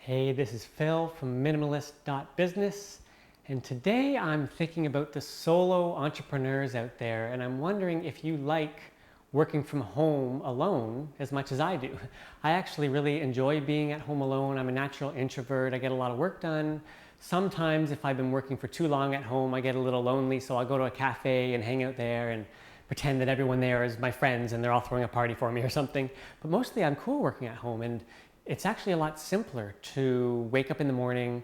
Hey, this is Phil from Minimalist.business, and today I'm thinking about the solo entrepreneurs out there, and I'm wondering if you like working from home alone as much as I do. I actually really enjoy being at home alone. I'm a natural introvert. I get a lot of work done. Sometimes if I've been working for too long at home, I get a little lonely, so I'll go to a cafe and hang out there and pretend that everyone there is my friends and they're all throwing a party for me or something. But mostly I'm cool working at home, and it's actually a lot simpler to wake up in the morning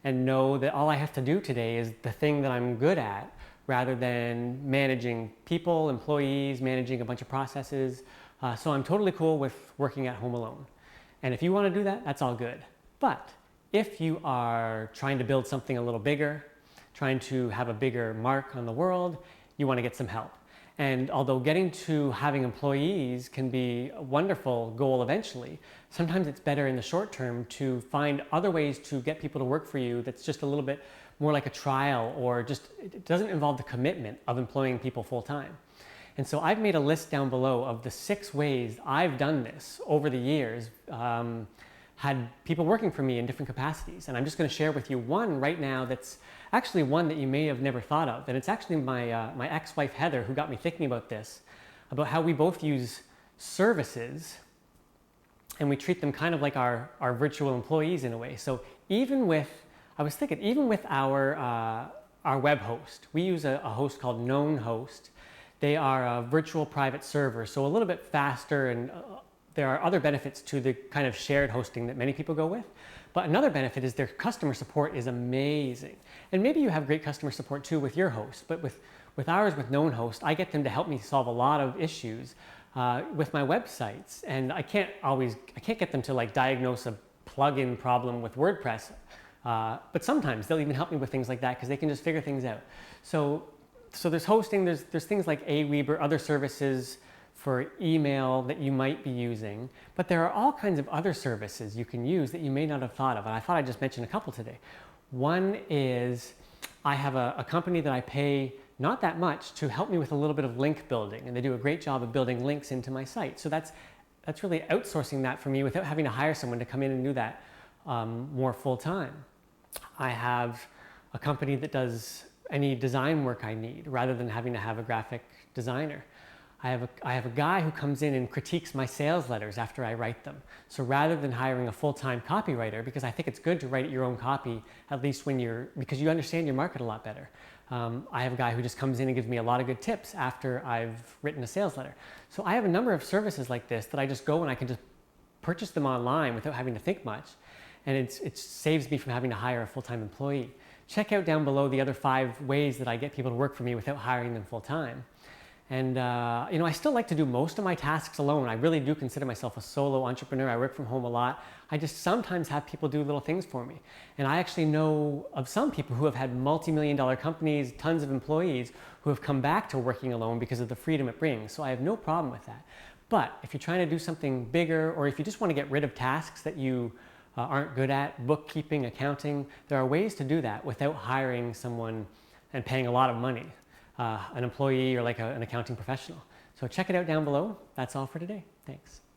and know that all I have to do today is the thing that I'm good at, rather than managing people, employees, managing a bunch of processes. So I'm totally cool with working at home alone. And if you want to do that, that's all good. But if you are trying to build something a little bigger, trying to have a bigger mark on the world, you want to get some help. And although getting to having employees can be a wonderful goal eventually, sometimes it's better in the short term to find other ways to get people to work for you that's just a little bit more like a trial, or just it doesn't involve the commitment of employing people full time. And so I've made a list down below of the 6 ways I've done this over the years, had people working for me in different capacities. And I'm just going to share with you one right now that's actually one that you may have never thought of. And it's actually my ex-wife Heather who got me thinking about this, about how we both use services and we treat them kind of like our virtual employees in a way. So I was thinking, even with our web host, we use a host called Known Host. They are a virtual private server, so a little bit faster, and there are other benefits to the kind of shared hosting that many people go with. But another benefit is their customer support is amazing. And maybe you have great customer support too with your host, but with ours, with Known Host, I get them to help me solve a lot of issues with my websites. And I can't get them to like diagnose a plugin problem with WordPress, but sometimes they'll even help me with things like that because they can just figure things out. So there's hosting, there's things like Aweber, other services for email that you might be using, but there are all kinds of other services you can use that you may not have thought of, and I thought I'd just mention a couple today. One is I have a company that I pay not that much to help me with a little bit of link building, and they do a great job of building links into my site. So that's really outsourcing that for me without having to hire someone to come in and do that more full time. I have a company that does any design work I need rather than having to have a graphic designer. I have a guy who comes in and critiques my sales letters after I write them. So rather than hiring a full-time copywriter, because I think it's good to write your own copy, at least because you understand your market a lot better. I have a guy who just comes in and gives me a lot of good tips after I've written a sales letter. So I have a number of services like this that I just go and I can just purchase them online without having to think much. And it saves me from having to hire a full-time employee. Check out down below the other 5 ways that I get people to work for me without hiring them full-time. And I still like to do most of my tasks alone. I really do consider myself a solo entrepreneur. I work from home a lot. I just sometimes have people do little things for me. And I actually know of some people who have had multi-million-dollar companies, tons of employees, who have come back to working alone because of the freedom it brings. So I have no problem with that. But if you're trying to do something bigger, or if you just want to get rid of tasks that you aren't good at, bookkeeping, accounting, there are ways to do that without hiring someone and paying a lot of money. An employee or like an accounting professional. So check it out down below. That's all for today. Thanks.